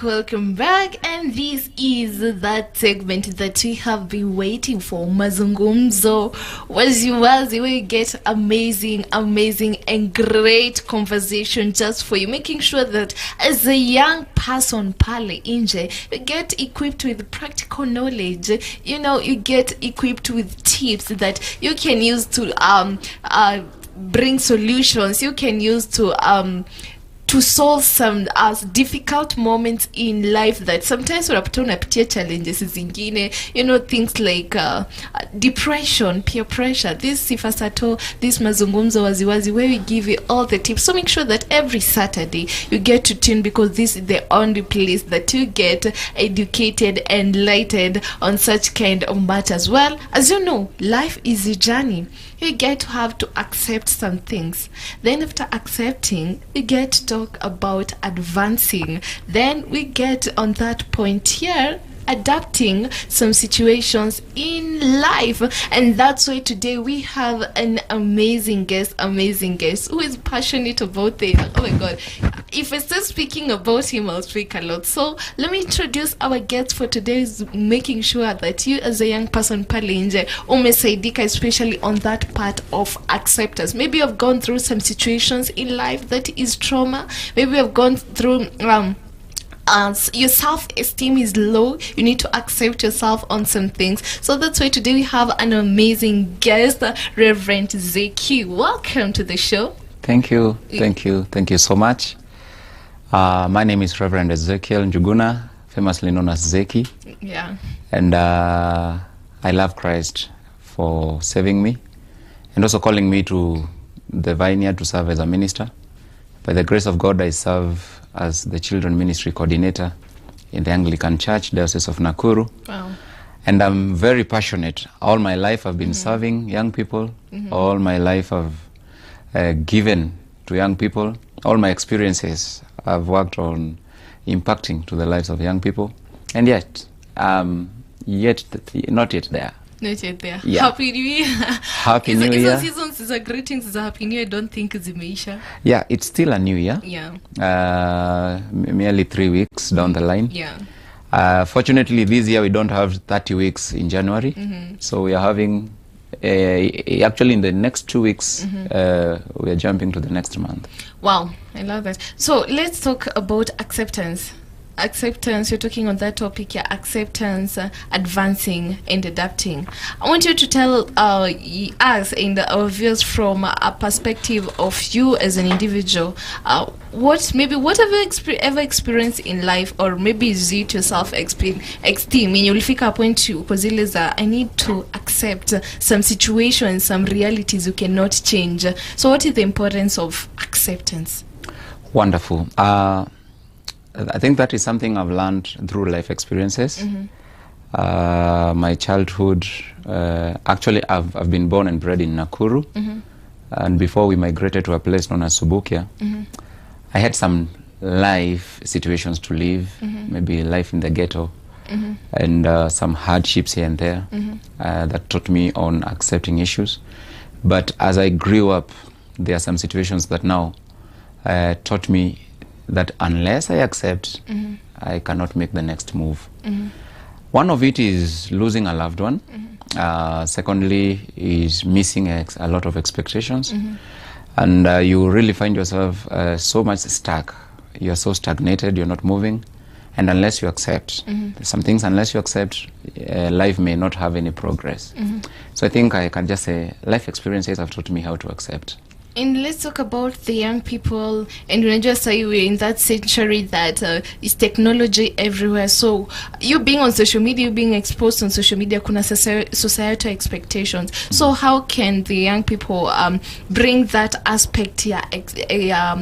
welcome back, and this is that segment that we have been waiting for, Mazungumzo, wazi, where you get amazing and great conversation just for you, making sure that as a young person pale inje, you get equipped with practical knowledge, you get equipped with tips that you can use to bring solutions, you can use to solve some difficult moments in life that sometimes unapitia challenges zingine, things like depression, peer pressure. This Sifasato, this Mazungumzo wazi, where we give you all the tips. So make sure that every Saturday you get to tune, because this is the only place that you get educated and enlightened on such kind of matters. Well, as you know, life is a journey. You get to have to accept some things. Then after accepting, you get to talk about advancing. Then we get on that point here, adapting some situations in life. And that's why today we have an amazing guest who is passionate about it. Oh my god, if I start speaking about him, I'll speak a lot. So let me introduce our guest for today, is making sure that you as a young person pale nje umesaidika, especially on that part of acceptance. Maybe you've gone through some situations in life that is trauma. Maybe you've gone through your self-esteem is low. You need to accept yourself on some things. So that's why today we have an amazing guest, Reverend Zeki. Welcome to the show. Thank you so much. My name is Reverend Ezekiel Njuguna, famously known as Zeki. Yeah. And I love Christ for saving me and also calling me to the vineyard to serve as a minister. By the grace of God, I serve as the children ministry coordinator in the Anglican Church, Diocese of Nakuru. Wow. And I'm very passionate. All my life I've been serving young people. All my life I've given to young people. All my experiences I've worked on impacting to the lives of young people. And yet, not yet there. Not yet there. Yeah. Happy New Year. Happy New Year. Seasons is a greetings, is a Happy New Year. I don't think zimeisha. Yeah, it's still a new year. Yeah. Merely 3 weeks down the line. Yeah. Fortunately, this year we don't have 30 weeks in January. So we are having, actually in the next 2 weeks, we are jumping to the next month. Wow, I love that. So let's talk about acceptance. Acceptance, you're talking on that topic, yeah, acceptance, advancing and adapting. I want you to tell us and our viewers from a perspective of you as an individual, what have you ever experienced in life, or maybe is it your self-esteem, and you'll fika a point I need to accept some situations, some realities you cannot change. So what is the importance of acceptance? Wonderful. I think that is something I've learned through life experiences. My childhood, actually I've been born and bred in Nakuru, and before we migrated to a place known as Subukia, I had some life situations to live, maybe life in the ghetto, and some hardships here and there that taught me on accepting issues. But as I grew up, there are some situations that now taught me that unless I accept, I cannot make the next move. One of it is losing a loved one. Secondly is missing a lot of expectations. And you really find yourself so much stuck. You're so stagnated, you're not moving. And unless you accept, some things, unless you accept, life may not have any progress. So I think I can just say life experiences have taught me how to accept. And let's talk about the young people, and when I just say we're in that century that is technology everywhere. So you being on social media, you being exposed on social media, kuna societal expectations. So how can the young people bring that aspect here,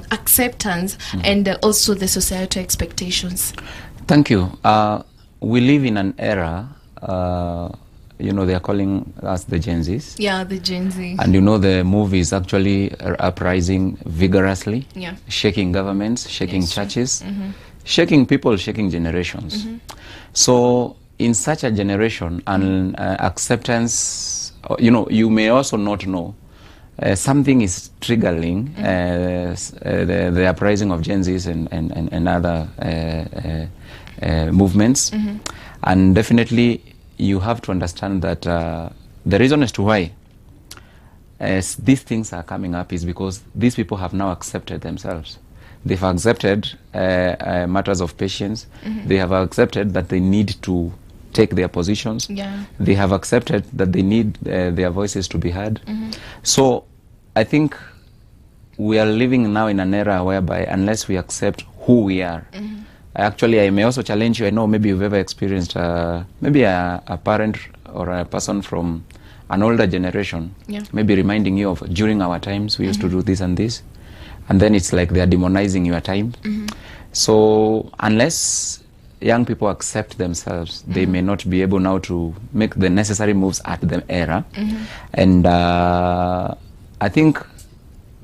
acceptance, and also the societal expectations? Thank you. We live in an era, they are calling us the Gen Zs. Yeah, the Gen Z. And the move is actually uprising vigorously, shaking governments, shaking churches, shaking people, shaking generations. So in such a generation, and acceptance, you may also not know something is triggering the uprising of Gen Zs and other movements. And definitely you have to understand that the reason as to why these things are coming up is because these people have now accepted themselves. They've accepted matters of patience. They have accepted that they need to take their positions. They have accepted that they need their voices to be heard. So I think we are living now in an era whereby unless we accept who we are, actually I may also challenge you. I know maybe you've ever experienced maybe a parent or a person from an older generation maybe reminding you of during our times we used to do this and this, and then it's like they're demonizing your time. So unless young people accept themselves, they may not be able now to make the necessary moves at the era. And I think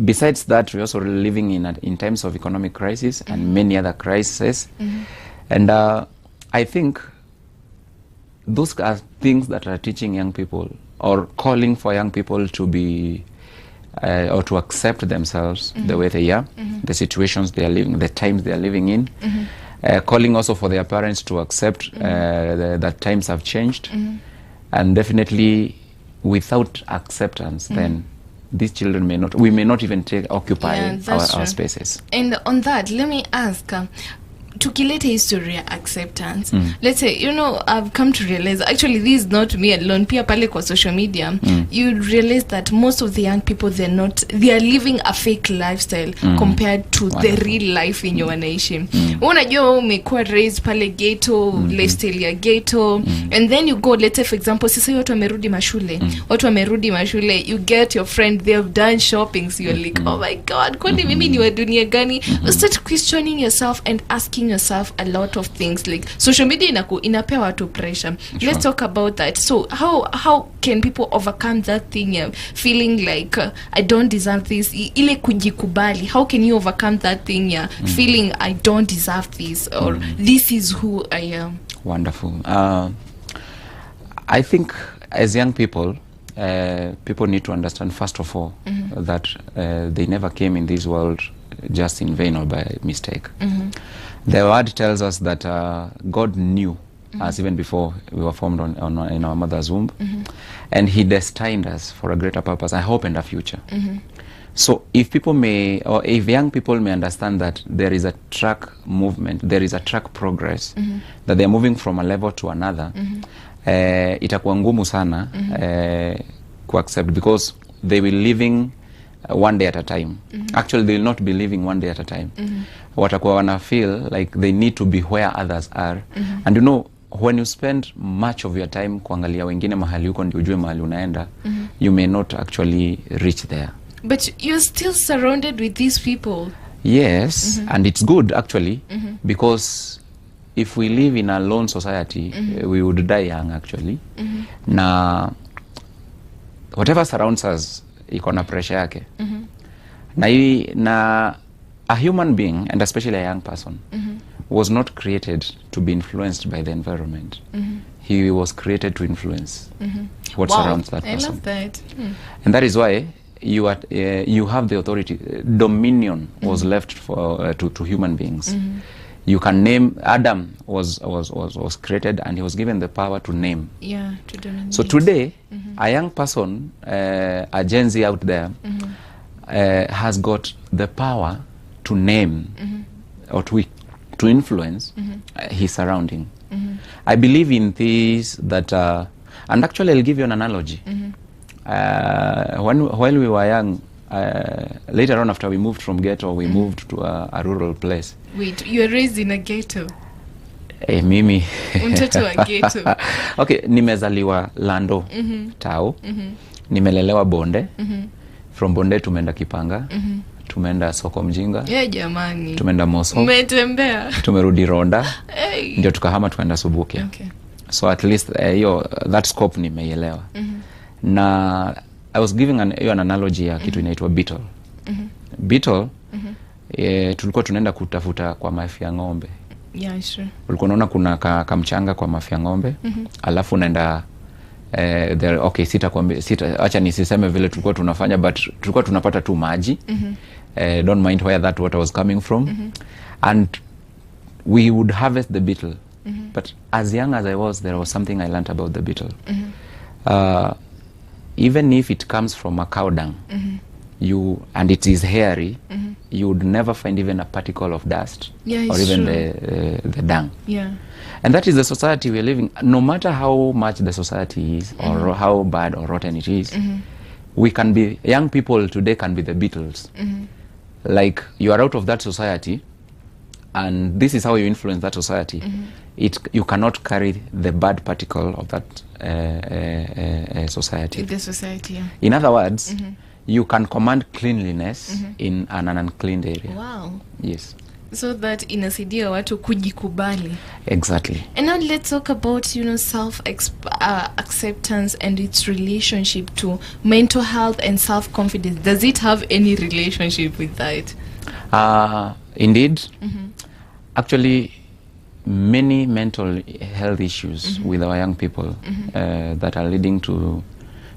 besides that, we're also living in times of economic crisis and many other crises. And I think those are things that are teaching young people or calling for young people to be or to accept themselves the way they are, the situations they are living, the times they are living in. Calling also for their parents to accept that times have changed. And definitely without acceptance, then these children we may not even occupy our spaces. And on that, let me ask, tukileta history ya acceptance, let's say, you know, I've come to realize, actually this is not me alone, pia pale kwa social media, you realize that most of the young people, they are living a fake lifestyle compared to the real life in your nation. Unajua umekuwa raised pale ghetto, lifestyle ya ghetto, and then you go, let's say for example, sisi watu wamerudi mashule, you get your friend, they have done shopping, so you're like, oh my god, kwani mimi ni wa dunia gani? You start questioning yourself and asking yourself a lot of things. Like social media inapea watu pressure. Let's talk about that. So how can people overcome that thing, feeling like I don't deserve this, ile kujikubali? How can you overcome that thing, feeling I don't deserve this, or this is who I am? Wonderful. I think as young people, people need to understand first of all that they never came in this world just in vain or by mistake. The word tells us that God knew us even before we were formed in our mother's womb, and He destined us for a greater purpose, a hope and a future. So if people may, or if young people may understand that there is a track movement, there is a track progress, that they are moving from a level to another, itakuwa ngumu sana accept, because they will living one day at a time. Actually, they will not be living one day at a time. Watakuwa wana feel like they need to be where others are. And you know, when you spend much of your time kuangalia wengine mahali huko ndio ujue mahali unaenda, you may not actually reach there. But you're still surrounded with these people. Yes, and it's good actually, because if we live in a lone society, we would die young actually. Na whatever surrounds us iko na pressure yake. Na a human being, and especially a young person, was not created to be influenced by the environment. He was created to influence what surrounds that person. I love that. And that is why you have the authority. Dominion was left for to human beings. You can name. Adam was created, and he was given the power to name. Yeah, to dominate. So today, a young person, a Gen Z out there, has got the power to name or to influence his surrounding. I believe in this, that and actually I'll give you an analogy. While we were young, later on after we moved from ghetto, we moved to a rural place. Wait, you were raised in a ghetto? Mimi mtoto wa ghetto. Okay, nimezaliwa Lando, Tao. Nimelelewa Bonde. From Bonde tumeenda Kipanga. Tumeenda Soko Mjinga. Jamani. Tumeenda Moso. Umetembea. Tumerudi Ronda. Ndio tukahama tukaenda Subukia. Okay. So at least that scope nimeielewa. Na I was giving an analogy ya kitu inaitwa beetle. Beetle, tulikuwa tunaenda kutafuta kwa mafia ng'ombe. Yeah, sure. Ulikuwa unaona kuna kamchanga kwa mafia ng'ombe, alafu unaenda okay, acha nisiseme vile tulikuwa tunafanya, but tulikuwa tunapata tu maji. Don't mind where that water was coming from. And we would harvest the beetle. But as young as I was, there was something I learned about the beetle. Even if it comes from a cow dung, and it is hairy, you would never find even a particle of dust, or even the dung. Yeah. And that is the society we are living. No matter how much the society is, or how bad or rotten it is, we can be, young people today can be the Beatles. Like, you are out of that society, and this is how you influence that society. You cannot carry the bad particle of that society. The society, yeah. In other words, you can command cleanliness in an unclean area. Wow. Yes. So that inasaidia watu kujikubali. Exactly. And now let's talk about, self-acceptance and its relationship to mental health and self-confidence. Does it have any relationship with that? Indeed. Actually, many mental health issues with our young people that are leading to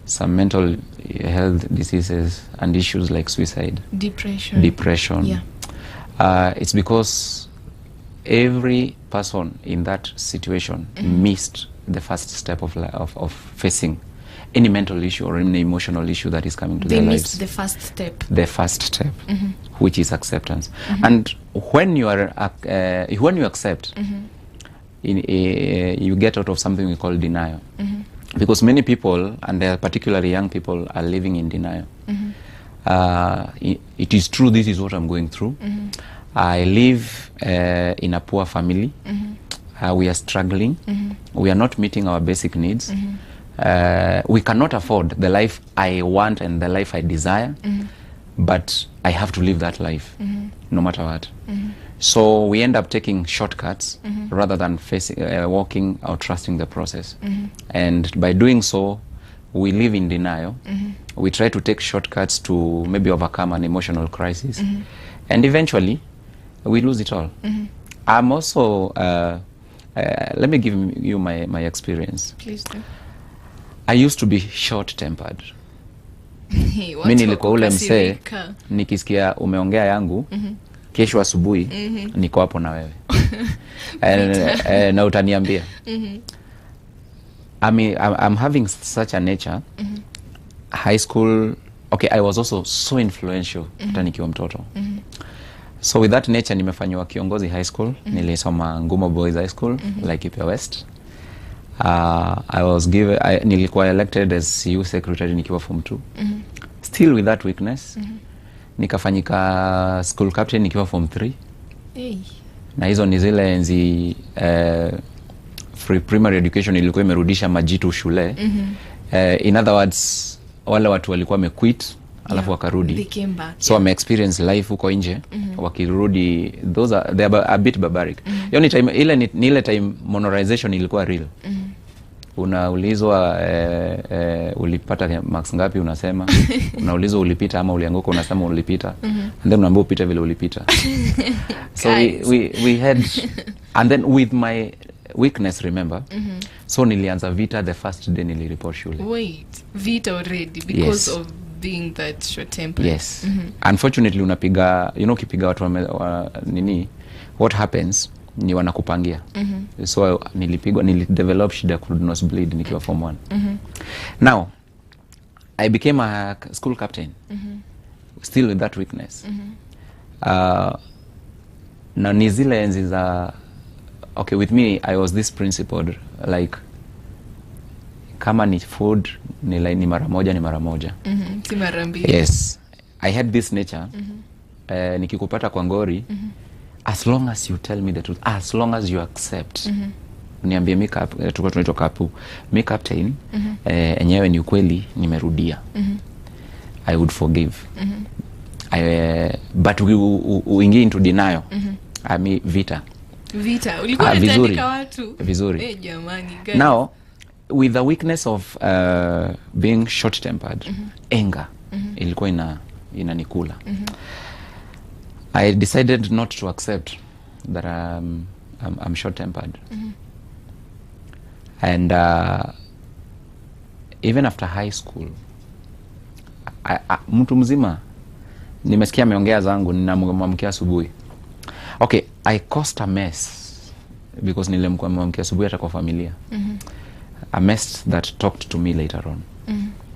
some mental health diseases and issues like suicide, depression. Yeah. It's because every person in that situation missed the first step of facing any mental issue or any emotional issue that is coming to their lives. They missed the first step. The first step, which is acceptance. And when you accept, you get out of something we call denial. Because many people, and particularly young people, are living in denial. It is true, this is what I'm going through. I live in a poor family. We are struggling. We are not meeting our basic needs. We cannot afford the life I want and the life I desire, but I have to live that life, no matter what. So we end up taking shortcuts rather than walking or trusting the process. And by doing so, we live in denial. We try to take shortcuts to maybe overcome an emotional crisis. And eventually, we lose it all. I'm also, let me give you my experience. Please do. I used to be short-tempered. Mimi nilikuwa ule msee, nikisikia umeongea yangu, kesho asubuhi niko hapo na wewe. Na utaniambia. I'm having such a nature. High school, okay, I was also so influential hata nikiwa mtoto. So with that nature nimefanywa kiongozi high school. Nilisoma Ngumo Boys High School, Laikipia West. Nilikuwa elected as youth secretary nikiwa form 2. Still with that weakness. Nikafanyika school captain nikiwa form 3. Na hizo ni zile enzi free primary education ilikuwa imerudisha majitu shule. In other words, wale watu walikuwa wamequit alafu wakarudi. So I'm experience life huko nje. Wakirudi, they are a bit barbaric. Yoni time ile time monorization ilikuwa real. Unaulizwa ulipata marks ngapi, unasema. Unaulizwa ulipita ama ulianguka, unasema ulipita. And then unaambiwa upita vile ulipita. So we had, and then with my weakness, remember, so nilianza vita the first day nilireport shule. Wait, vita already because of being that short tempered. Yes. Unfortunately unapiga, ukipiga watu nini, what happens ni wanakupangia. So nilidevelop shida could not bleed nikiwa form 1. Now I became a school captain. Still with that weakness. Na ni zile enzi za, okay, with me I was this principled, like kama ni food ni mara moja ni mara moja. Si mara mbili. Yes. I had this nature. Nikikupata kwa ngori, as long as you tell me the truth, as long as you accept. Niambie tulikuwa tunatoka hapo, me captain, enyewe ni ukweli nimerudia. I would forgive. But we ingia into denial. Vita. Ulikuwa unatandika watu. Vizuri. Jamani, guys. Now, with the weakness of being short-tempered, anger ilikuwa inanikula. I decided not to accept that I'm short-tempered. And even after high school, mtu mzima nimesikia ameongea zangu, ninamwamkia asubuhi. Okay, I caused a mess because nilimwamkia asubuhi hata kwa familia. A mess that talked to me later on.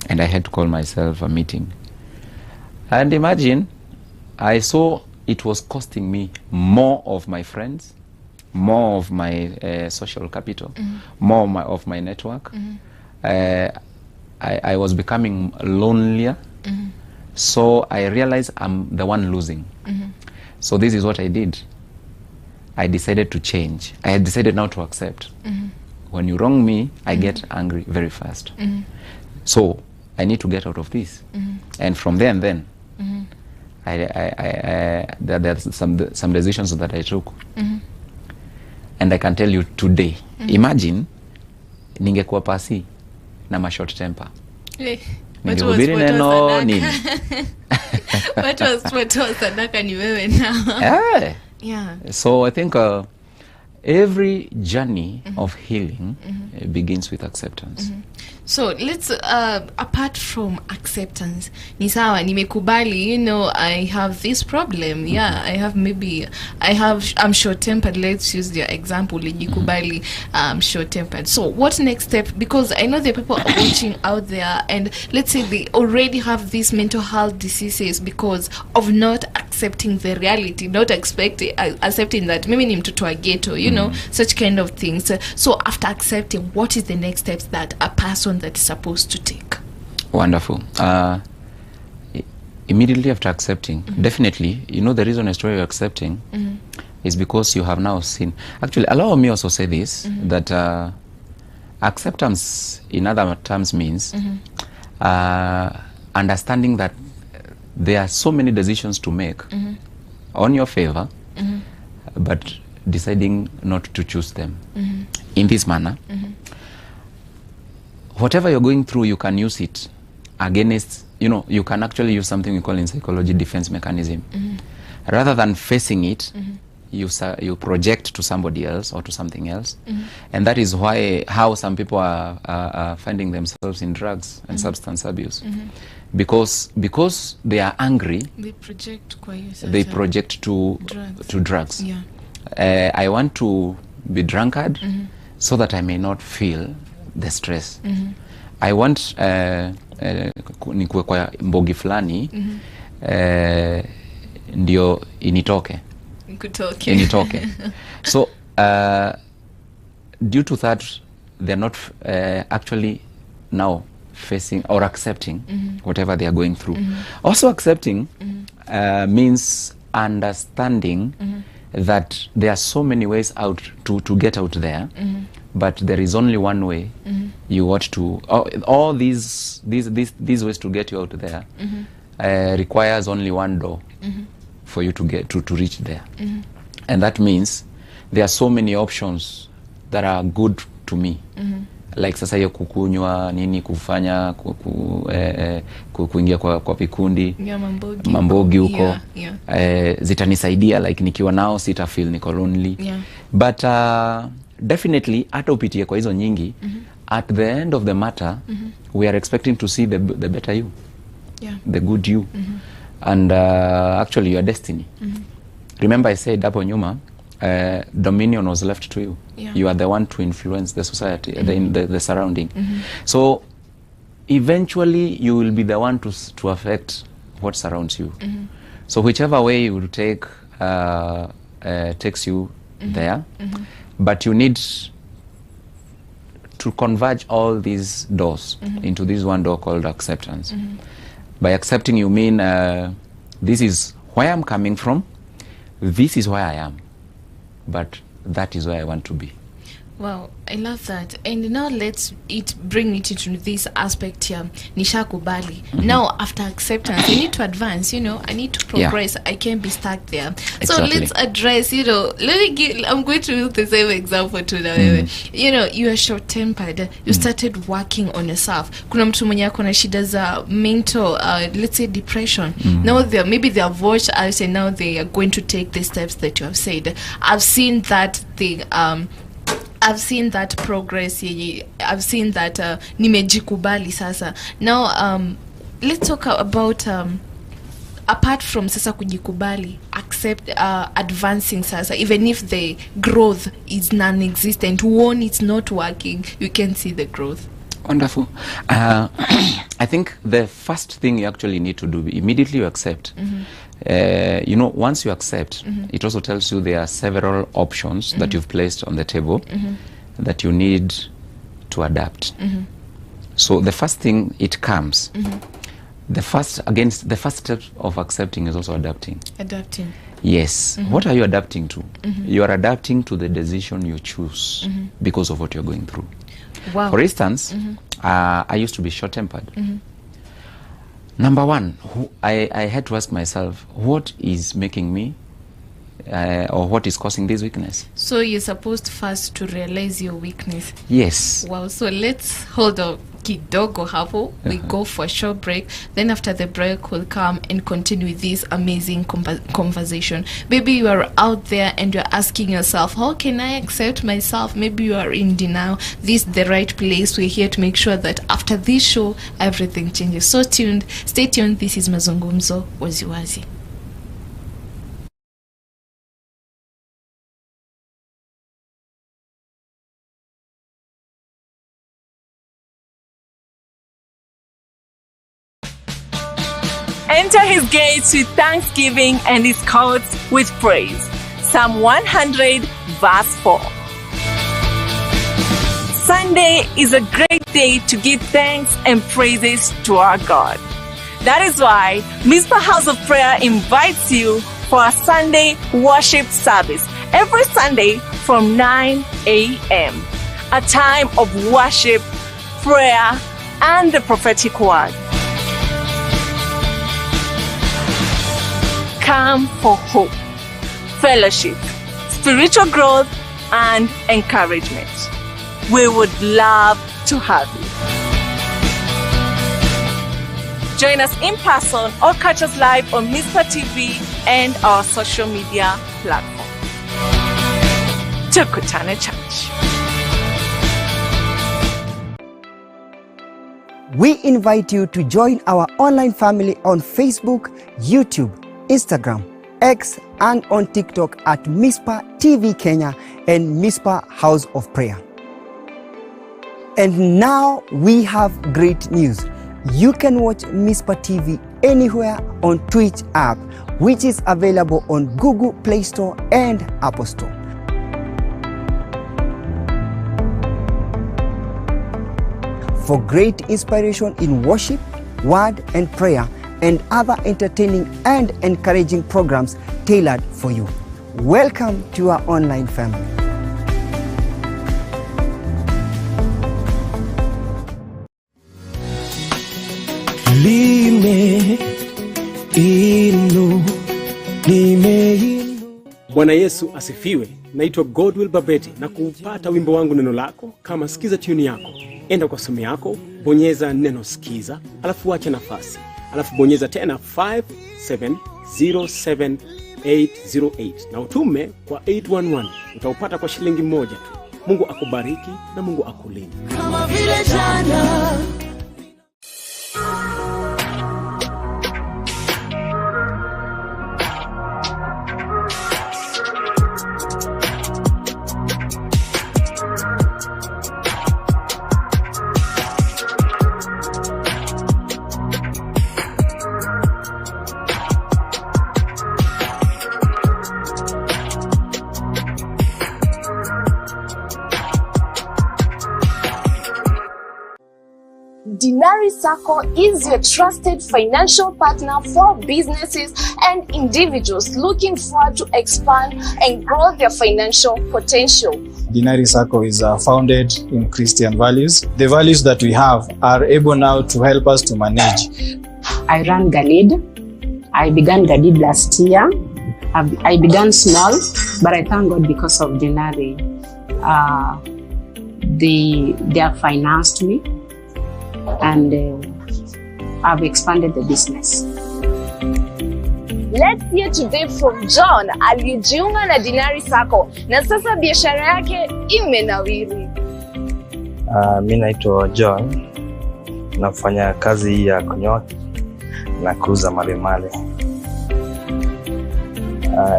And I had to call myself a meeting. And imagine, I saw it was costing me more of my friends, more of my social capital, more of my network. I was becoming lonelier. So I realized I'm the one losing. So this is what I did. I decided to change. I had decided now to accept. When you wrong me, I get angry very fast. So I need to get out of this. And from there and then, there are some decisions that I took. And I can tell you today, imagine ningekuwa pasi na ma short temper. Ningehubiri neno nini? What was sadaka ni wewe now? Yeah. So I think every journey of healing begins with acceptance. So let's apart from acceptance, ni sawa nimekubali, you know, I have this problem. Yeah, I'm short-tempered. Let's use the example. Nikubali, I'm short-tempered. So what next step? Because I know there are people watching out there, and let's say they already have these mental health diseases because of not accepting the reality, not accepting that maybe ni mtoto wa ghetto, you know, such kind of things. So after accepting, what is the next steps that a person that is supposed to take? Wonderful. Immediately after accepting, definitely, you know, the reason as to why you're accepting is because you have now seen. Actually, allow me also say this, that acceptance in other terms means understanding that there are so many decisions to make on your favor, but deciding not to choose them in this manner. Whatever you're going through, you can use it against, you know, you can actually use something we call in psychology defense mechanism. Rather than facing it, you project to somebody else or to something else. And that is how some people are finding themselves in drugs and substance abuse. Because they are angry, they project to drugs. I want to be drunkard so that I may not feel the stress. I want nikuwe kwa mbogi fulani ndio initoke. So due to that, they're not actually now facing or accepting whatever they are going through. Also accepting means understanding that there are so many ways out to get out there, but there is only one way. You ought to all these ways to get you out there requires only one door for you to get to reach there. And that means there are so many options that are good to me. Like sasa hiyo kukunywa nini, kufanya kuingia kwa vikundi, mambogi huko, zitanisaidia, like nikiwa nao sita feel niko lonely. But definitely hata upitie kwa hizo nyingi, at the end of the matter, we are expecting to see the better you, the good you, and actually your destiny. Remember I said hapo nyuma, dominion was left to you. You are the one to influence the society, the surrounding. So eventually you will be the one to affect what surrounds you. So whichever way you will take takes you there, but you need to converge all these doors into this one door called acceptance. By accepting, you mean this is where I'm coming from, this is where I am, but that is where I want to be. Wow, I love that. And now let's bring it into this aspect here. Nishakubali. Now after acceptance, I need to advance, you know, I need to progress. I can't be stuck there. Exactly. So let's address, you know, I'm going to use the same example to now. You know, you are short-tempered. You started working on yourself. Kuna mtu mwenye ako na shida za mental, let's say depression. Now maybe they have watched us and now they are going to take the steps that you have said. I've seen that thing, I've seen that progress. I've seen that nimejikubali sasa. Now let's talk about apart from sasa kujikubali, accept advancing sasa, even if the growth is non-existent, one, it's not working, you can see the growth. Wonderful. I think the first thing you actually need to do, immediately you accept. You know, once you accept, it also tells you there are several options that you've placed on the table that you need to adapt. So the first thing, it comes. The first step of accepting is also adapting. Adapting. Yes. What are you adapting to? You are adapting to the decision you choose because of what you're going through. Wow. For instance, I used to be short-tempered. Number one, I had to ask myself, what is making me or what is causing this weakness? So you're supposed first to realize your weakness. Yes. Wow. So let's hold on kidogo hapo. We go for a short break. Then after the break, we'll come and continue with this amazing conversation. Maybe you are out there and you're asking yourself, how can I accept myself? Maybe you are in denial. This is the right place. We're here to make sure that after this show, everything changes. So stay tuned. This is Mazungumzo, wazi. Enter his gates with thanksgiving and his courts with praise. Psalm 100 verse 4. Sunday is a great day to give thanks and praises to our God. That is why Mizpah House of Prayer invites you for a Sunday worship service every Sunday from 9 a.m. A time of worship, prayer, and the prophetic word. Come for hope, fellowship, spiritual growth, and encouragement. We would love to have you. Join us in person or catch us live on Mizpah Tv and our social media platform. Tukutane Church. We invite you to join our online family on Facebook, YouTube, Instagram, X, and on TikTok at Mizpah TV Kenya and Mizpah House of Prayer. And now we have great news. You can watch Mizpah TV anywhere on Twitch app, which is available on Google Play Store and Apple Store. For great inspiration in worship, word, and prayer, and other entertaining and encouraging programs tailored for you. Welcome to our online family. Bwana Yesu asifiwe. Naitwa Godwill Babeti na kupata wimbo wangu neno lako kama sikiza tune yako. Enda kwa simu yako, bonyeza neno sikiza, alafu acha nafasi. Alafu bonyeza tena 5707808 na utume kwa 811. Utaupata kwa shilingi moja tu. Mungu akubariki na Mungu akulinde. Kama vile jana. Dinari Sacco is your trusted financial partner for businesses and individuals looking forward to expand and grow their financial potential. Dinari Sacco is founded in Christian values. The values that we have are able now to help us to manage. I run Galid. I began Galid last year. I began small, but I thank God because of Dinari. They have financed me. And I've expanded the business. Let's hear today from John aliyejiunga na Dinari Sacco na sasa biashara yake imenawiri. Mimi naitwa John, nafanya kazi ya kunyoa na kuuza malemale.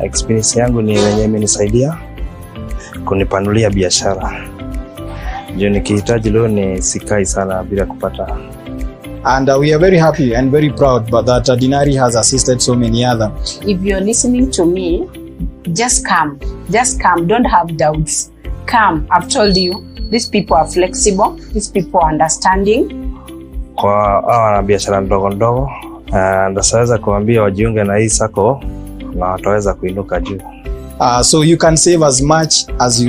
Experience yangu ni wenye imenisaidia kunipanulia biashara. Ndio nikihitaji leo ni sikai sana bila kupata. And we are very happy and very proud but that Dinari has assisted so many other. If you're listening to me, just come. Just come. Don't have doubts. Come. I've told you, these people are flexible. These people are understanding. Kwa wana biashara ndogo ndogo, ndasaweza kuambia wajiunge na hii sako na wataweza kuinuka juu. So you can save as much as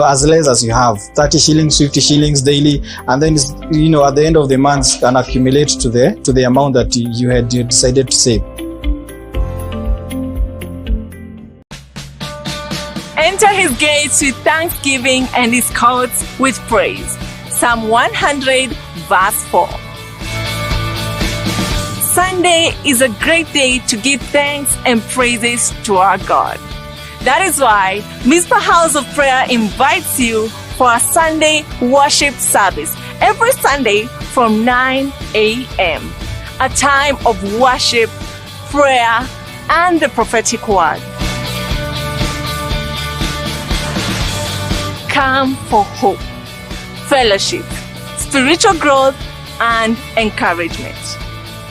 as less as you have, 30 shillings, 50 shillings daily, and then at the end of the month can accumulate to the amount that you had decided to save. Enter his gates with thanksgiving and his courts with praise. Psalm 100 verse 4. Sunday is a great day to give thanks and praises to our God. That is why Mizpah House of Prayer invites you for a Sunday worship service every Sunday from 9 a.m. A time of worship, prayer, and the prophetic word. Come for hope, fellowship, spiritual growth, and encouragement.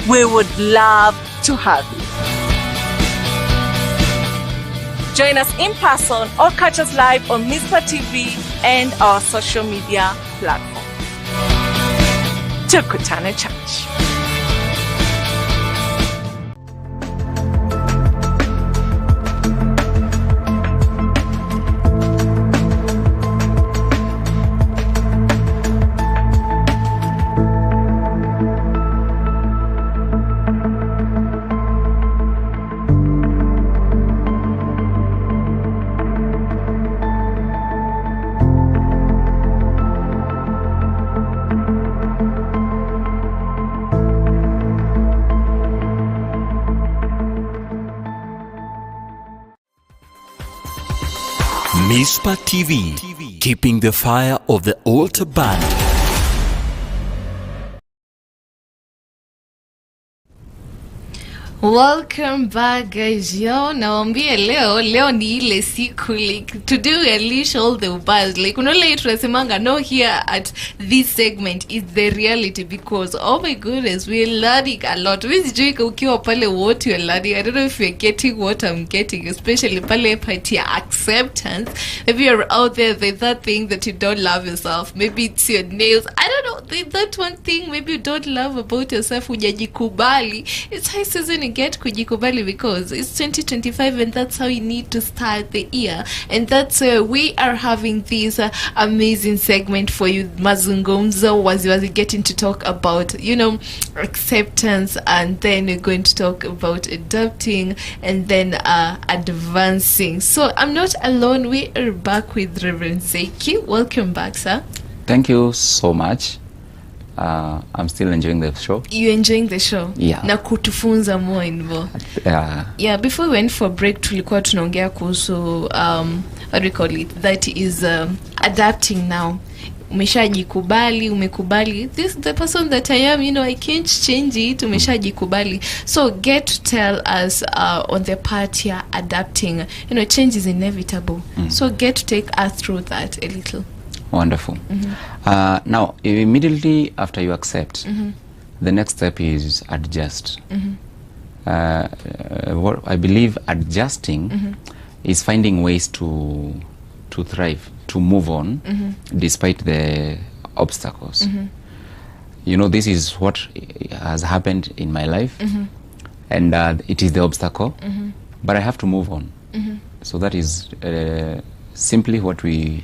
We would love to have you. Join us in person or catch us live on Mizpah TV and our social media platforms. Tukutane Church. Mizpah TV, keeping the fire of the altar burning. Welcome back, guys. Yo, naambia leo ni ile siku, like today we unleash all the buzz. Like unaona tunasemanga no, here at this segment is the reality, because oh my goodness, we're learning a lot. We sijui ukiwa pale what you're learning. I don't know if you're getting what I'm getting, especially pale part ya acceptance. Maybe you're out there, there's that thing that you don't love yourself. Maybe it's your nails. I don't know. There's that one thing maybe you don't love about yourself. Hujajikubali. It's high season get kujikubali, because it's 2025 and that's how you need to start the year. And that's we are having this amazing segment for you, Mazungumzo, wazi getting to talk about acceptance, and then we're going to talk about adapting and then advancing. So I'm not alone, we are back with Reverend Seiki. Welcome back, sir. Thank you so much. I'm still enjoying the show. You enjoying the show? Yeah. Na kutufunza more invo. Yeah, before we went for break tulikuwa tunaongea kuhusu what do we call it? That is adapting now. Umeshajikubali, umekubali this the person that I am, I can't change it. Umeshajikubali. So get to tell us on the part here, adapting. Change is inevitable. So get to take us through that a little. Wonderful. Now, immediately after you accept, the next step is adjust. What I believe adjusting is finding ways to thrive, to move on, despite the obstacles. This is what has happened in my life, and it is the obstacle, but I have to move on. So that is simply what we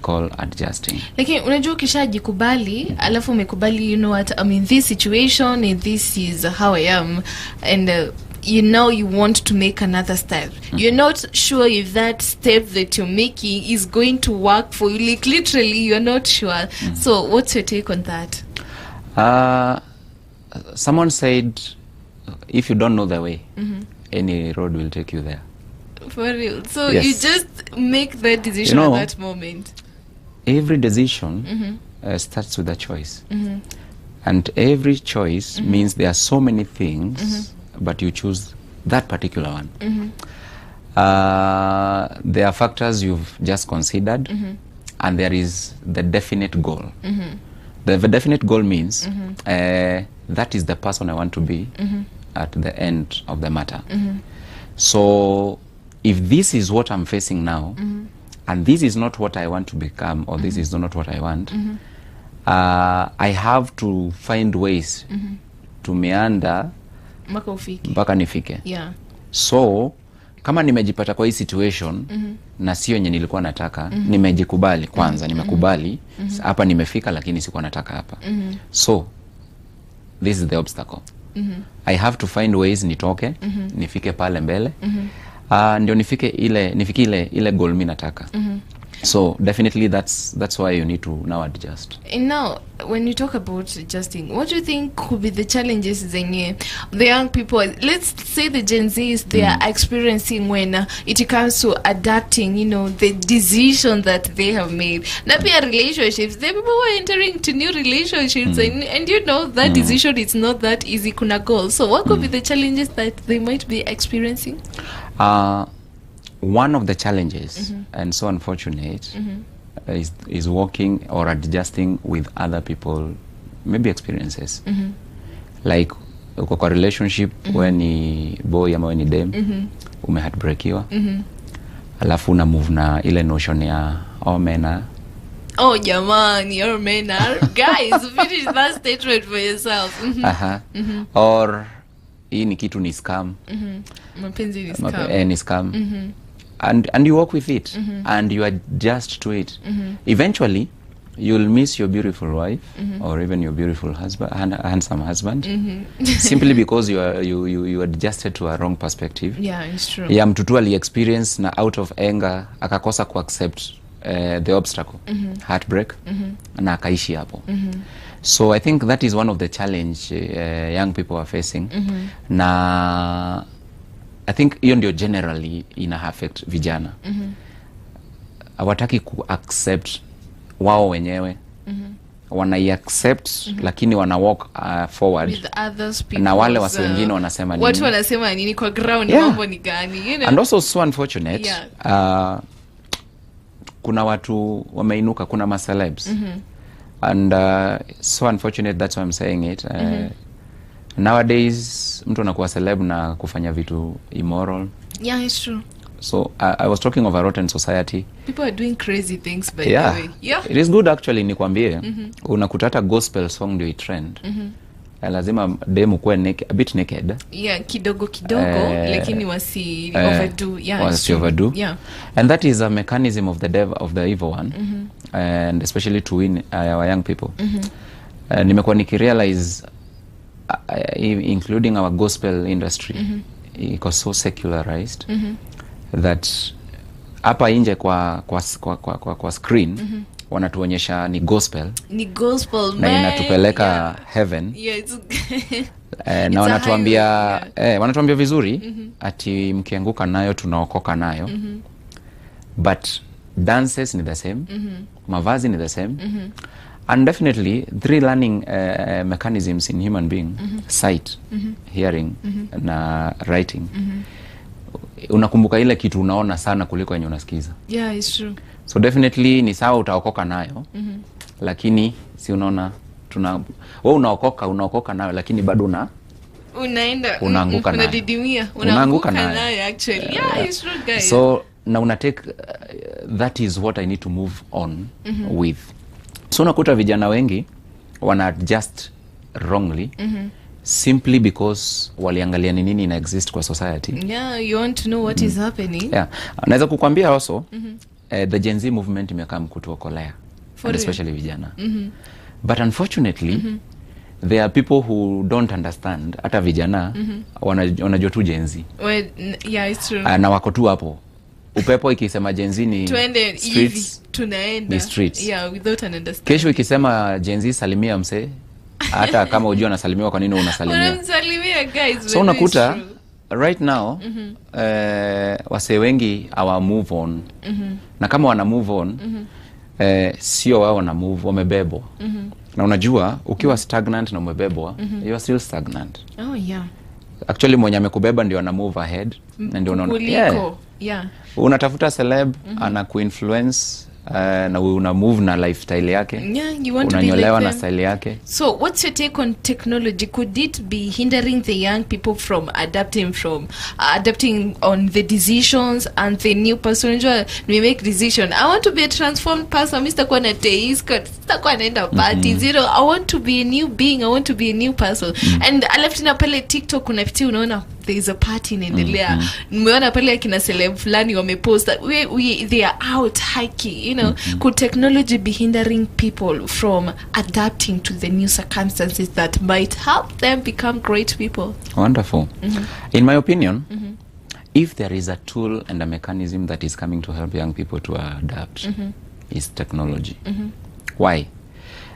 call adjusting. Like unajua ukishajikubali alafu umekubali, you know what, I'm in this situation and this is how I am, and you want to make another step. You're not sure if that step that you're making is going to work for you. Like literally you're not sure. So what's your take on that? Someone said if you don't know the way, any road will take you there. For real. So Yes. you just make that decision You know, at that moment. Every decision starts with a choice. And every choice means there are so many things, but you choose that particular one. There are factors you've just considered, and there is the definite goal. The definite goal means that is the person I want to be at the end of the matter. So if this is what I'm facing now, and this is not what I want to become, or this is not what I want, I have to find ways to meander mpaka nifike. Yeah. So kama nimejipata kwa hii situation na sio yenye nilikuwa nataka, nimejikubali kwanza, nimekubali hapa nimefika, lakini sikuwa nataka hapa. So this is the obstacle. I have to find ways nitoke, nifike pale mbele. Ndio nifike ile goal mimi nataka. So definitely that's why you need to now adjust. And now, when you talk about adjusting, what do you think could be the challenges the young people, let's say the Gen Zs, they are experiencing when it comes to adapting, you know, the decision that they have made? That be relationships. The people who are entering to new relationships, and you know that decision is not that easy. Kuna goal. So what could be the challenges that they might be experiencing? One of the challenges, and so unfortunate, is working or adjusting with other people, maybe experiences. Like uko kwa relationship when ni boy ama when ni dem, umeheartbreakiwa, alafu una move na ile notion ya mena. Oh jamani, you're mena. Guys, finish that statement for yourself. Or hii ni kitu ni scam. Mapenzi ni scam. Ni scam. And you work with it, and you adjust to it. Eventually you'll miss your beautiful wife, or even your beautiful husband, handsome husband, simply because you adjusted to a wrong perspective. Yeah, it's true. Ya mtu ali experience na out of anger akakosa ku accept the obstacle, heartbreak, na akaishi hapo. So I think that is one of the challenge young people are facing. Na I think hiyo ndio generally ina affect vijana. Hawataki ku accept wao wenyewe. Wanai accept, lakini wana walk forward with others people. Na wale wasi wengine wanasema nini? Watu wanasema nini kwa ground, mambo ni gani, you know? And also so unfortunate. Kuna watu wameinuka, kuna ma celebs. And so unfortunate, that's why I'm saying it. Nowadays mtu anakuwa celeb na kufanya vitu immoral. Yeah, it's true. So I was talking of a rotten society. People are doing crazy things, by the way. Yeah. It is good actually, nikwambie. Unakuta hata gospel song ndio trend. Lazima demu kuwe a bit naked. Yeah, kidogo lakini wasi overdo. Yeah, wasi overdo. Yeah. And that is a mechanism of the devil, of the evil one. And especially to win our young people. Nimekuwa nikirealize including our gospel industry, iko so secularized that hapa nje kwa screen wanatuonyesha ni gospel na inatupeleka heaven. Yeah, it's na wanatuambia vizuri ati mkianguka nayo tunaokoka nayo. But dances ni the same, mavazi ni the same. And definitely 3 learning mechanisms in human being, sight, hearing, na writing. Unakumbuka ile kitu unaona sana kuliko yenye unasikiza. Yeah, it's true. So definitely ni sawa utaokoka nayo, lakini si unaona wewe unaokoka nayo, lakini bado unaanguka nayo. Unadidimia, unaanguka nayo actually. Yeah, it's true, guys. So na unatake that is what I need to move on with. So unakuta vijana wengi wana adjust wrongly, simply because waliangalia ni nini ina exist kwa society. Yeah, you want to know what is happening. Yeah. Naweza kukwambia also the Gen Z movement imekaa kutuokolea, and especially vijana. But unfortunately there are people who don't understand. Hata vijana wanajua tu Gen Z. Well, yeah, it's true. Na wako tu hapo. Upepo ikisema Gen Z ni tuende streets, tunaenda. Ni streets. Yeah, without an understanding. Kesho ikisema Gen Z salimia mse, hata kama unajua nasalimiwa kwa nini unasalimia. Unamsalimia, guys. So unakuta right now wase wengi awa move on. Na kama wana move on sio wao wana move, wamebebwa. Na unajua ukiwa stagnant na umebebwa, you are still stagnant. Oh yeah. Actually mwenye amekubeba ndio ana move ahead na ndio unaona. Yeah. Unatafuta celeb ana kuinfluence na una move na lifestyle yake. Yeah, you want to be unanyolewa like na style yake. So what's your take on technology? Could it be hindering the young people from adapting on the decisions and the new person? We make decision. I want to be a transformed person. Mr. Kwana Teiska, Mr. Kwana enda Bahati zero. I want to be a new being. I want to be a new person. And I left in pale TikTok unapitia unaona there is a party inaendelea. Nimeona pale kina celeb fulani wamepost that they are out hiking, you know. Could technology be hindering people from adapting to the new circumstances that might help them become great people? Wonderful. In my opinion, if there is a tool and a mechanism that is coming to help young people to adapt, is technology. Why?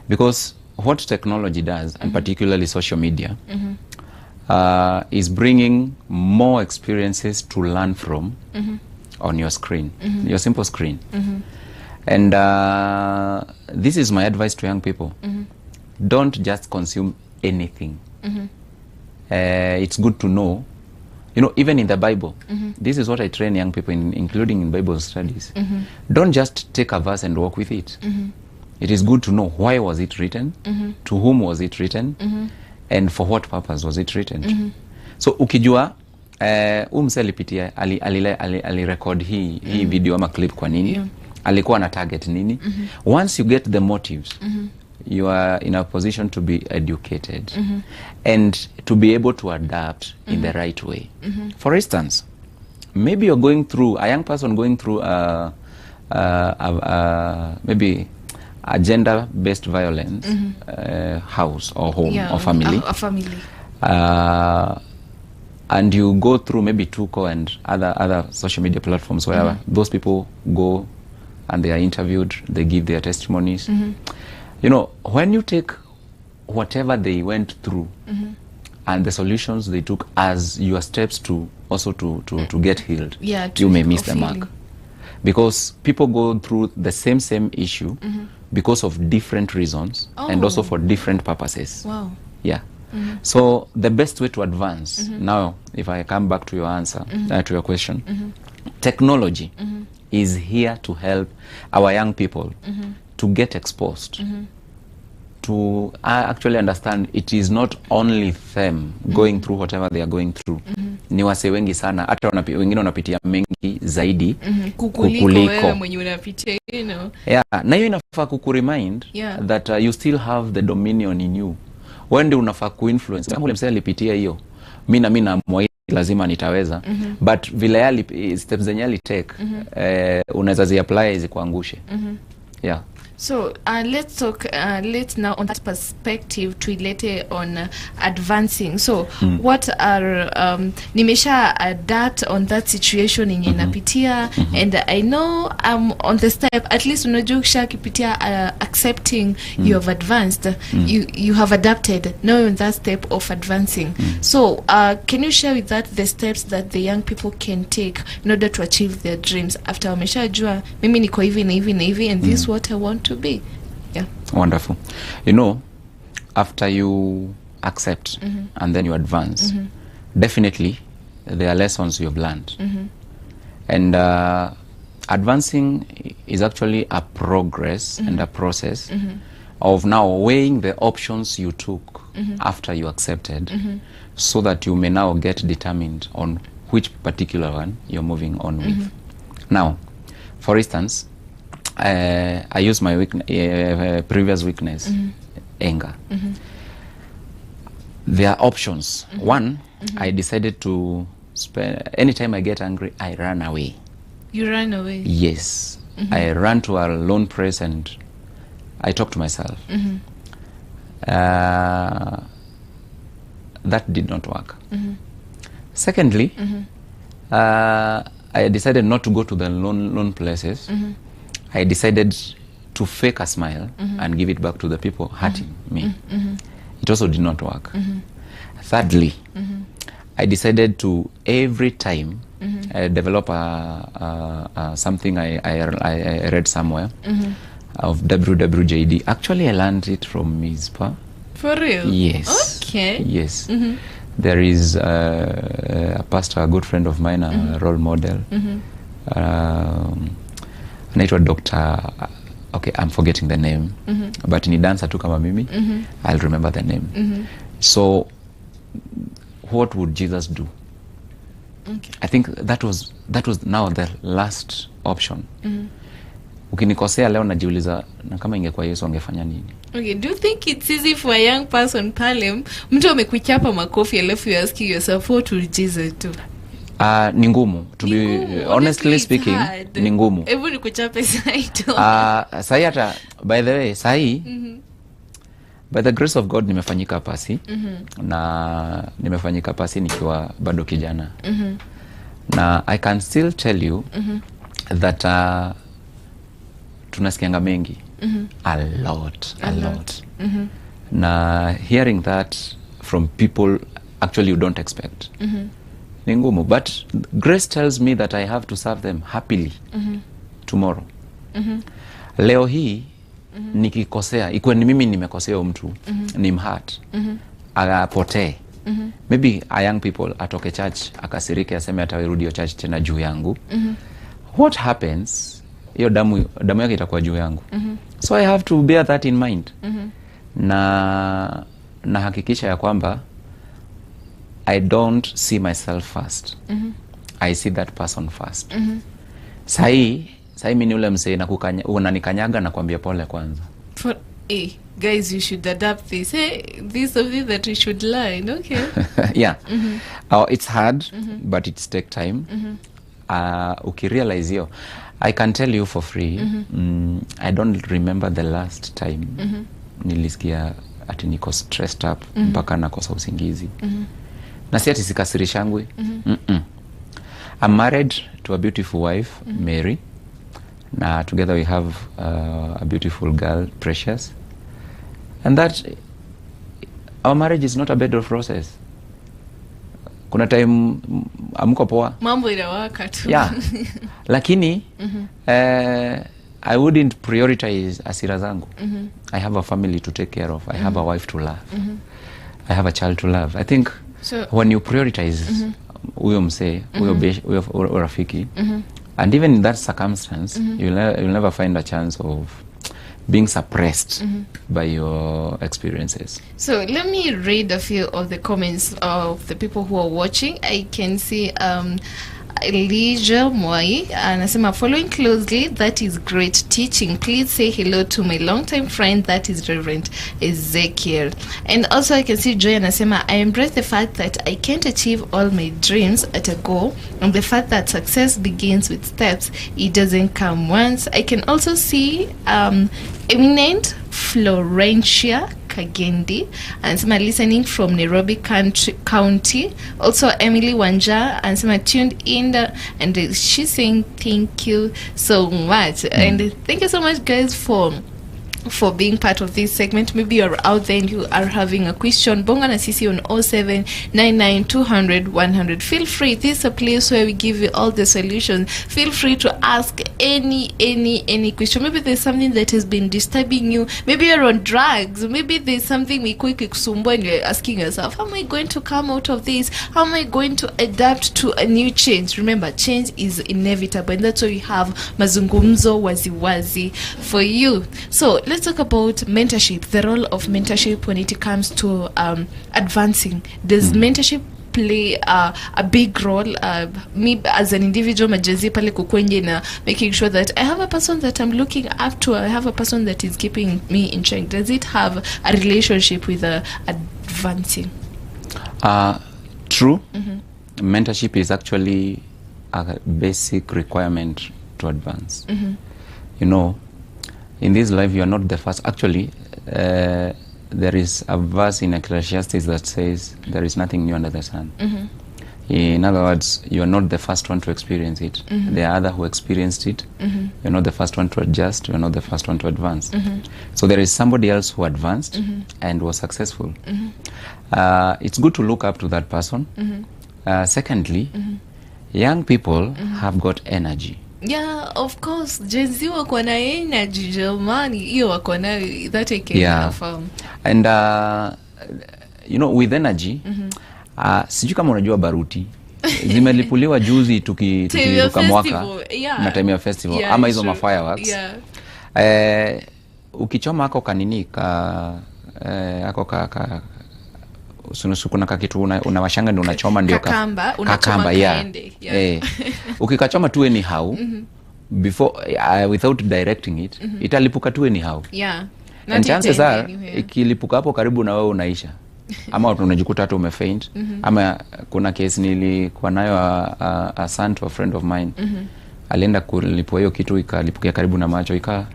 Because what technology does, and particularly social media, is bringing more experiences to learn from on your screen, your simple screen. And this is my advice to young people. Don't just consume anything. It's good to know, you know, even in the Bible, this is what I train young people in, including in Bible studies. Don't just take a verse and walk with it. It is good to know why was it written, to whom was it written, and for what purpose was it written. So ukijua mse alipitia alirecord hii video ama clip kwa nini, alikuwa na target nini. Once you get the motives, you are in a position to be educated and to be able to adapt in the right way. For instance, maybe you're going through, a young person going through maybe a gender-based violence house or home or family. A family. And you go through maybe Tuko and other social media platforms where those people go and they are interviewed, they give their testimonies. You know, when you take whatever they went through and the solutions they took as your steps to also to get healed, you may miss the mark. Because people go through the same issue because of different reasons and also for different purposes. Wow. Yeah. So the best way to advance, now if I come back to your answer, to your question, technology is here to help our young people to get exposed, to actually understand it is not only them going through whatever they are going through. Ni wase wengi sana, hata wengine wanapitia mengi zaidi kukuliko wewe mwenye unapitia, you know. Yeah, na hiyo inafaa kukuremind that you still have the dominion in you. Wende unafaa kuinfluence. Kama ule msee alipitia hiyo, mimi naamua lazima nitaweza. But vile yali steps zenye ali take, unaweza zi-apply zikuangushe. Yeah. So let's talk let's now on that perspective to later on advancing. So what are nimesha adapt on that situation in napitia, and I know I'm on the step, at least unajua kisha kipitia accepting you have advanced, you have adapted, now on that step of advancing. So can you share with that the steps that the young people can take in order to achieve their dreams after wameshajua mimi niko hivi na hivi na hivi and this is what I want to be? Yeah. Wonderful. You know, after you accept and then you advance, definitely there are lessons you have learned. And advancing is actually a progress and a process of now weighing the options you took after you accepted, so that you may now get determined on which particular one you're moving on with. Now, for instance, I use my previous weakness, anger. There are options. One, I decided to spend, anytime I get angry, I run away. You run away? Yes. I ran to a lone place and I talk to myself. That did not work. Secondly, I decided not to go to the lone places. I decided to fake a smile and give it back to the people hurting me. It also did not work. Thirdly, I decided to every time develop something I read somewhere of WWJD. Actually, I learned it from Mizpah. For real? Yes. Okay. Yes. There is a pastor, a good friend of mine, a role model. Anaitwa Dr. Okay, I'm forgetting the name. But ni dancer tu kama mimi. I'll remember the name. So, what would Jesus do? Okay. I think that was now the last option. Ukinikosea leo najiuliza na kama ingekuwa Yesu angefanya nini? Okay, do you think it's easy for a young person pale mtu amekuchapa makofi alafu you ask yourself what would Jesus do? Ni ngumu, to be honestly speaking, ni ngumu. Hebu nikuchape saito. Sahi hata by the way, sahi by the grace of God nimefanyika pasi na nimefanyika pasi nikiwa bado kijana. Na I can still tell you that tunasikianga mengi a lot. Na hearing that from people actually you don't expect. Ni ngumu, but grace tells me that I have to serve them happily tomorrow. Leo hii nikikosea, ikuwe ni mimi nimekosea mtu, ni mhurt, agapotee. Maybe a young people atoke church, akasirike aseme atawirudi yo church tena juu yangu. What happens? Hiyo damu yake itakuwa juu yangu. So I have to bear that in mind. Na hakikisha ya kwamba I don't see myself first. I see that person first. Sahi mimi ule msee na unanikanyaga na kuambia pole kwanza. Guys, you should adapt this. Hey, this is something that we should learn. Okay. Yeah. It's hard, but it's take time. Ukirealize hiyo, I can tell you for free, I don't remember the last time nilisikia ati niko stressed up mpaka nakosa usingizi. Na si ati sikasirishangwi. I'm married to a beautiful wife, Mary. Na together we have a beautiful girl, Precious. And that our marriage is not a bed of roses. Kuna time amko poa. Mambo inawaka tu. Yeah. Lakini I wouldn't prioritize asira zangu. I have a family to take care of. I have a wife to love. I have a child to love. I think when you prioritize huyo msee, huyo rafiki, and even in that circumstance, you'll never find a chance of being suppressed by your experiences. So let me read a few of the comments of the people who are watching. I can see Elijah Mwai anasema following closely, that is great teaching. Please say hello to my longtime friend, that is Reverend Ezekiel. And also I can see Joy anasema I embrace the fact that I can't achieve all my dreams at a go, and the fact that success begins with steps. It doesn't come once. I can also see eminent Florentia Kagendi anasema listening from Nairobi County. Also Emily Wanja anasema tuned in and she's saying thank you so much. And thank you so much guys for being part of this segment. Maybe you're out there and you are having a question, bonga na sisi on 0799200100. Feel free, this is a place where we give you all the solutions. Feel free to ask any question. Maybe there's something that has been disturbing you. Maybe you're on drugs. Maybe there's something ikusumbua and you're asking yourself, how am I going to come out of this? How am I going to adapt to a new change? Remember, change is inevitable, and that's why we have Mazungumzo wazi for you. So let's talk about mentorship, the role of mentorship when it comes to advancing. Does mentorship play a big role? Me as an individual, majazi pale kukwenye na making sure that I have a person that I'm looking up to, I have a person that is keeping me in check. Does it have a relationship with advancing? True. Mentorship is actually a basic requirement to advance. You know, in this life you are not the first. Actually, there is a verse in Ecclesiastes that says there is nothing new under the sun. In other words, you are not the first one to experience it. There are others who experienced it. You're not the first one to adjust. You're not the first one to advance. So there is somebody else who advanced and was successful. It's good to look up to that person, Secondly, young people have got energy. Yeah, of course. Gen Z wako na energy, jamani. Hiyo wako na that I can affirm. And with energy, sijui kama unajua baruti. Zimelipuliwa juzi tukiruka mwaka na time ya festival ama hizo ma fireworks. Ukichoma hako kanini hako kuna kitu unawashanga ndio unachoma ndio kakamba ukikachoma tu anyhow before without directing it italipuka tu anyhow. And chances are ikilipuka hapo karibu na wewe unaisha ama unajikuta hata umefaint. Ama kuna case nilikuwa nayo a son to a friend of mine alienda kulipua hiyo kitu ikalipukia karibu na macho ika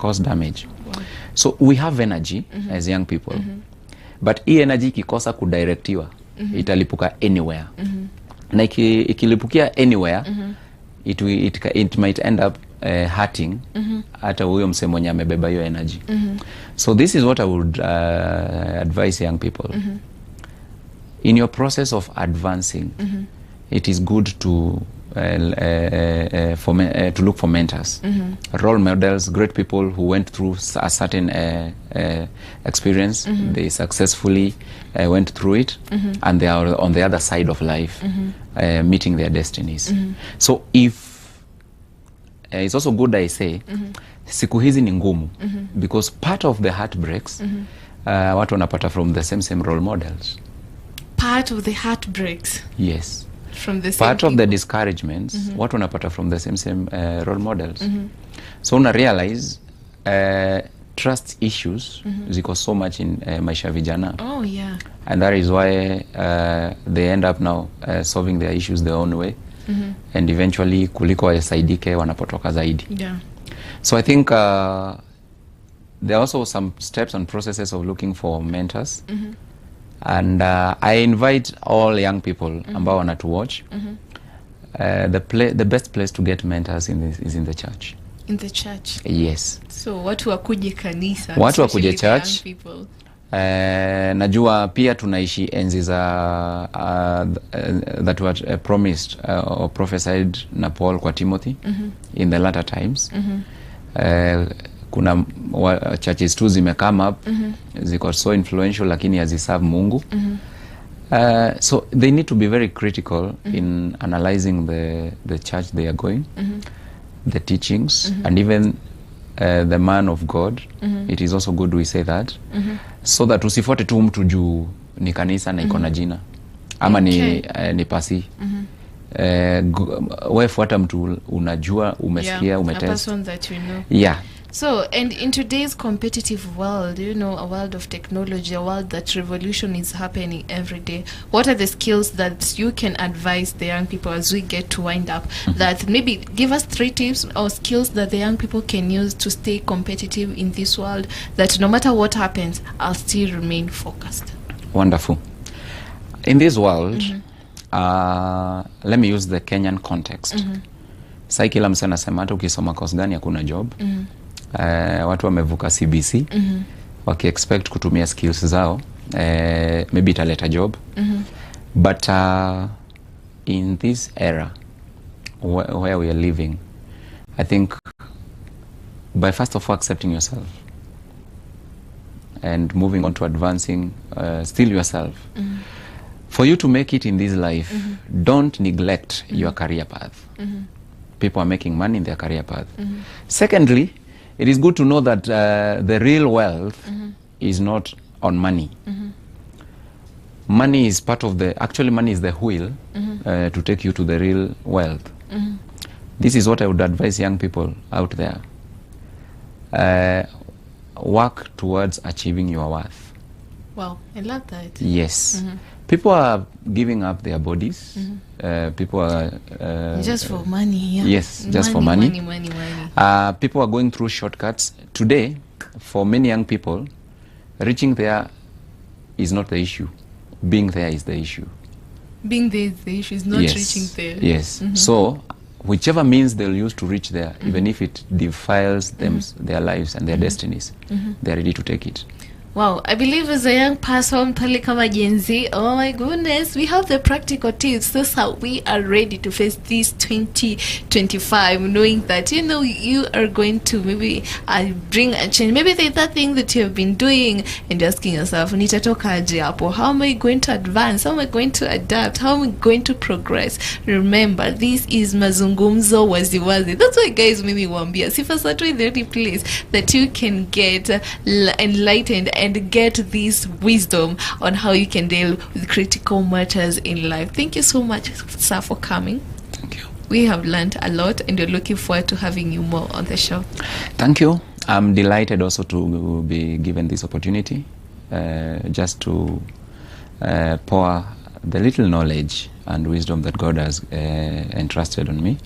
cause damage. So we have energy as young people. But hii energy ikikosa kudirectiwa italipuka anywhere. Na ikilipukia anywhere it might end up hurting hata huyo msemo mwenye amebeba hiyo energy. So this is what I would advise young people. In your process of advancing, it is good to look for mentors, role models, great people who went through a certain experience. They successfully went through it, and they are on the other side of life, meeting their destinies. So if it's also good, I say, siku hizi ni ngumu, because part of the heartbreaks watu wanapata from the same role models. Part of the heartbreaks. Yes. From the same part people. Of the discouragements watu wanapata from the same role models. So una realize trust issues ziko so much in maisha vijana. Oh yeah. And that is why they end up now solving their issues their own way. And eventually kuliko wasaidike wanapotoka zaidi. Yeah. So I think there are also some steps and processes of looking for mentors. And I invite all young people ambao wana to watch. The best place to get mentors is in the church. In the church. Yes. So watu wakuje kanisa. Watu wakuje church. Najua pia tunaishi enzi za that were promised or prophesied na Paul kwa Timothy in the latter times. Kuna churches tu zime come up ziko so influential lakini haziserve Mungu. So they need to be very critical in analyzing the church they are going, the teachings, and even the man of God. It is also good we say that, so that usifuate tu mtu juu ni kanisa na iko na jina ama ni pasi. Wewe fuata mtu unajua, umesikia, umetest. A person that you know. Yeah. So, and in today's competitive world, a world of technology, a world that revolution is happening every day, what are the skills that you can advise the young people as we get to wind up? That maybe give us 3 tips or skills that the young people can use to stay competitive in this world, that no matter what happens, I'll still remain focused. Wonderful. In this world, let me use the Kenyan context. Sai kila msee anasema hata ukisoma course gani hakuna job. Watu wamevuka CBC waki expect kutumia skills zao, maybe italeta job. But in this era where we are living, I think by first of all accepting yourself and moving on to advancing still yourself. For you to make it in this life, don't neglect your career path. People are making money in their career path. Secondly, it is good to know that the real wealth is not on money. Money is part of actually money is the wheel to take you to the real wealth. This is what I would advise young people out there. Work towards achieving your worth. Wow, I love that. Yes. People are giving up their bodies. People are just for money. Yeah. Yes, just for money. Money. People are going through shortcuts. Today, for many young people, reaching there is not the issue. Being there is the issue. Being there is the issue, is not reaching there. Yes. So, whichever means they'll use to reach there, even if it defiles them, their lives and their destinies, they're ready to take it. Wow, I believe as a young person, pale kama Gen Z, oh my goodness, we have the practical tips. That's how we are ready to face this 2025, knowing that, you are going to maybe bring a change. Maybe there's that thing that you have been doing and you're asking yourself, nitatoka aje hapo? How am I going to advance? How am I going to adapt? How am I going to progress? Remember, this is Mazungumzo wazi. That's why, guys, mimi wambia, Sifa Sato is the only place that you can get enlightened and get this wisdom on how you can deal with critical matters in life. Thank you so much, sir, for coming. Thank you. We have learned a lot and we're looking forward to having you more on the show. Thank you. I'm delighted also to be given this opportunity, just to pour the little knowledge and wisdom that God has entrusted on me.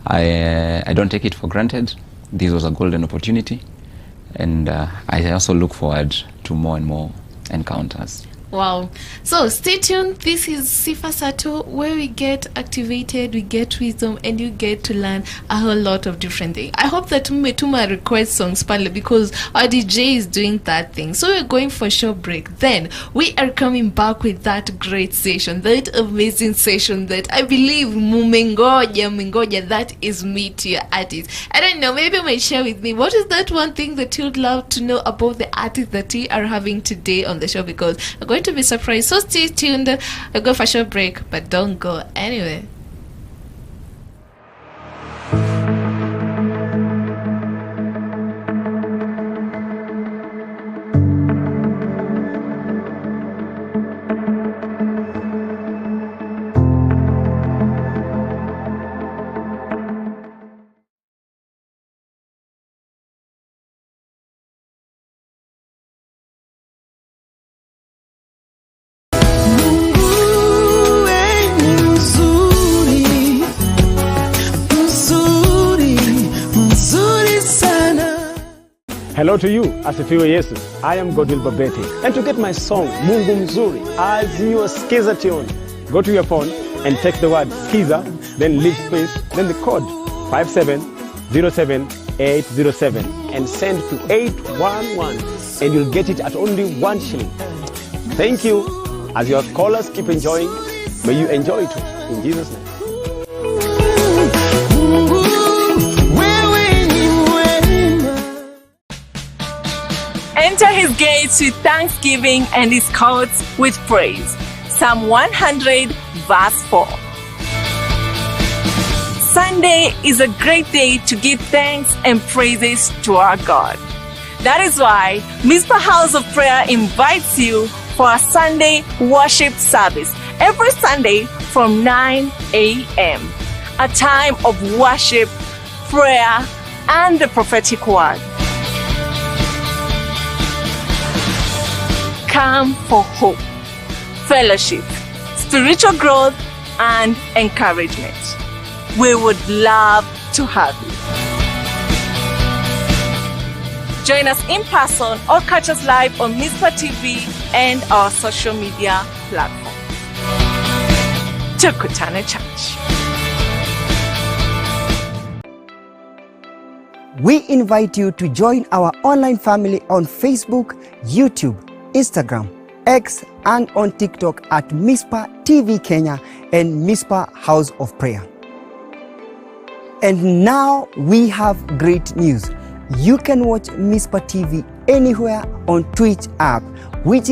I don't take it for granted. This was a golden opportunity. And I also look forward to more and more encounters. Wow. So stay tuned. This is Sifa Sato, where we get activated, we get wisdom, and you get to learn a whole lot of different things. I hope that Tuma request songs pale because our DJ is doing that thing. So we're going for a short break. Then we are coming back with that great session, that amazing session that I believe Mingoja, that is Meet Your Artist. I don't know, maybe you might share with me, what is that one thing that you'd love to know about the artist that we are having today on the show, because we're going to be surprised. So stay tuned. I'll go for a short break, but don't go anywhere. Hello to you, asifiwe Yesu. I am Godwill Babeti. And to get my song, Mzuri, as your skiza tune, go to your phone and text the word skiza, then leave space, then the code 5707807 and send to 811 and you'll get it at only 1 shilling. Thank you. As your callers keep enjoying, may you enjoy it in Jesus' name. Enter his gates with thanksgiving and his courts with praise. Psalm 100 verse 4. Sunday is a great day to give thanks and praises to our God. That is why Mizpah House of Prayer invites you for a Sunday worship service every Sunday from 9 a.m. A time of worship, prayer, and the prophetic word. Come for hope, fellowship, spiritual growth, and encouragement. We would love to have you. Join us in person or catch us live on Mizpah TV and our social media platform. Tukutane Church. We invite you to join our online family on Facebook, YouTube, Instagram, X, and on TikTok at Mizpah TV Kenya and Mizpah House of Prayer. And now we have great news. You can watch Mizpah TV anywhere on Twitch app, which is